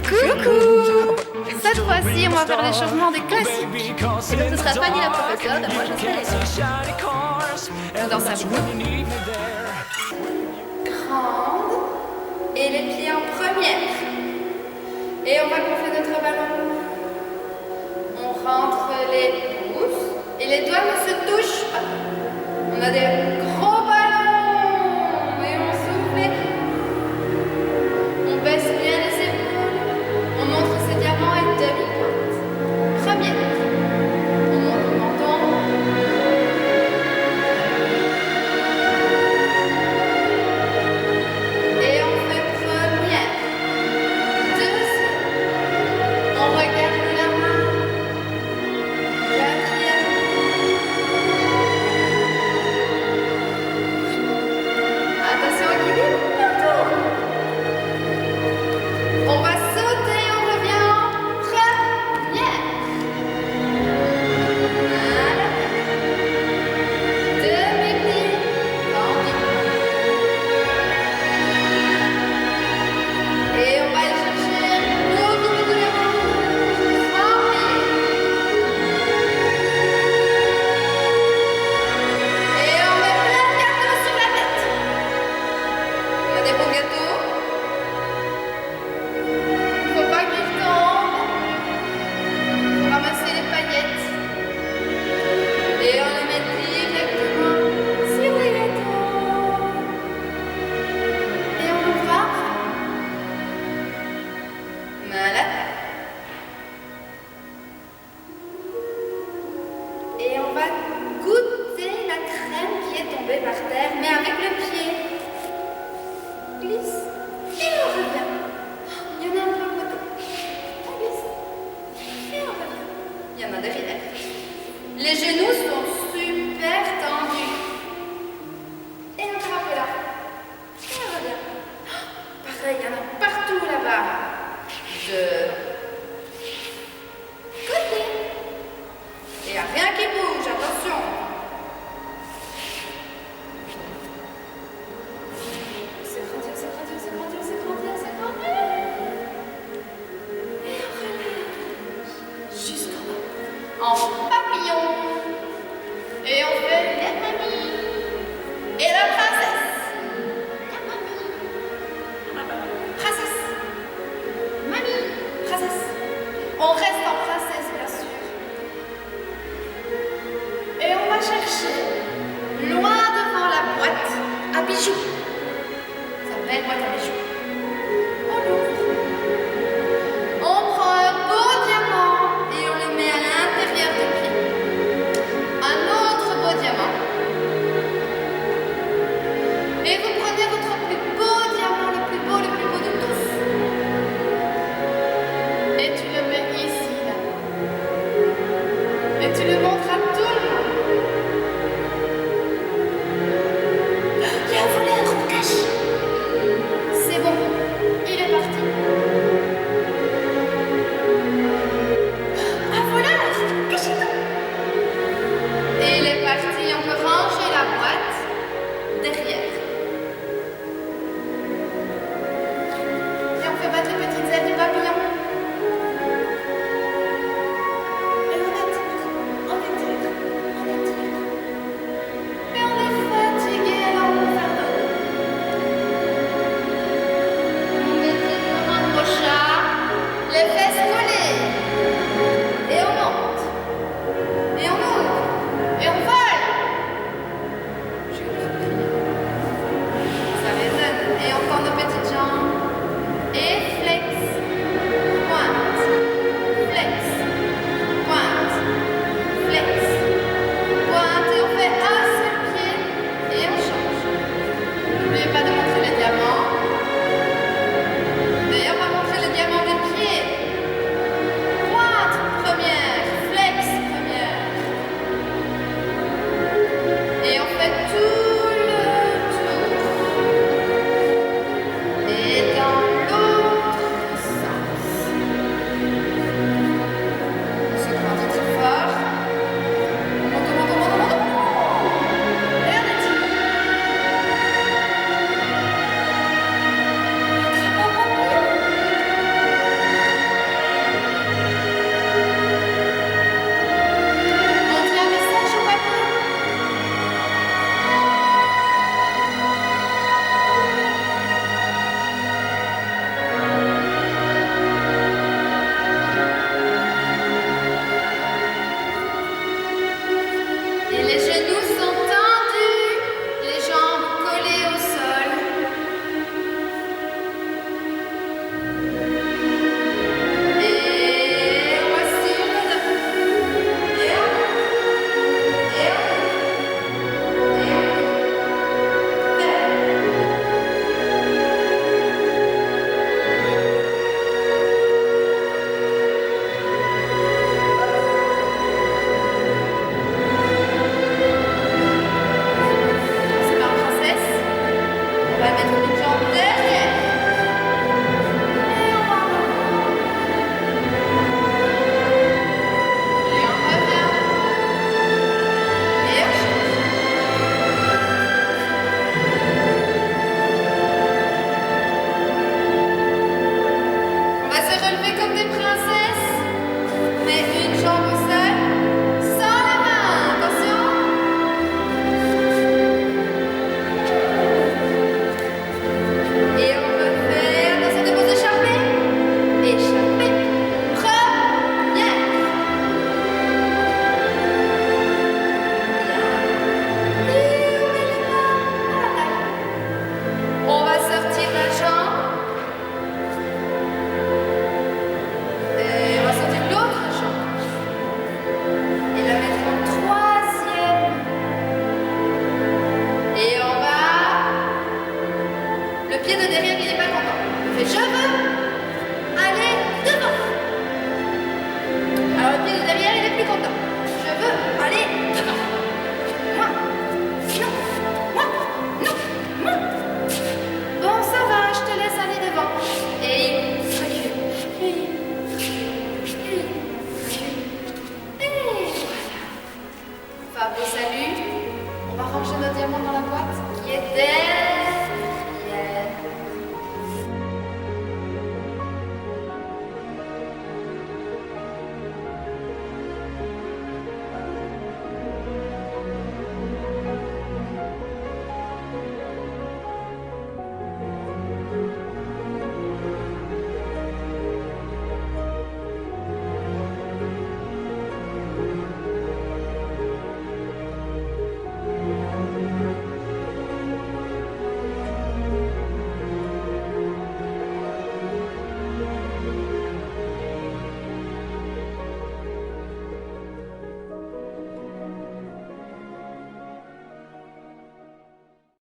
Coucou! Cette fois-ci, on va faire les changements des classiques. Et donc, ce sera Fanny la professeure, et moi je serai l'élève. Dans sa boue. Grande. Et les pieds en première. Et on va gonfler notre ballon. On rentre les pouces. Et les doigts ne se touchent pas. On a des gros ballons. Et on souffle. On baisse bien les épaules. On montre ses diamants et demi-pointe. Première. On monte le menton. Et on fait première. Deuxième. On regarde la main. Quatrième. Attention au équilibre. On va sauter, on revient en première. Voilà. Demi-plie, tendu. Et on va aller chercher beaucoup de mains. Et on met plein de gâteaux sur la tête. On a des beaux gâteaux. Faut pas qu'ils tombent. Faut ramasser les paillettes. Et on les met directement sur les gâteaux. Et on ouvre. Voilà. Et on va goûter la crème qui est tombée par terre, mais avec le pied. Glisse. Et on revient. Il y en a un peu à côté. On glisse. Et on revient. Il y en a derrière. Les genoux sont super tendus. Et encore un peu là. Et on revient. Pareil, il y en a partout là-bas. De côté. Et il n'y a rien qui bouge, attention. C'est grandir, c'est grandir, c'est grandir, c'est grandir, c'est grandir. Et on relâche jusqu'en bas. En papillon. Et on fait la mamie. Et la princesse. La mamie. Princesse. Mamie. Princesse. On reste en princesse, bien sûr. Et on va chercher, loin devant la boîte à bijoux. Ça s'appelle boîte à bijoux. On l'ouvre. On prend un beau diamant et on le met à l'intérieur des pieds. Un autre beau diamant. Et vous prenez votre plus beau diamant, le plus beau de tous. Et tu le mets ici, là. Et tu le montres à tout le monde. Il y a un volet à droite. met une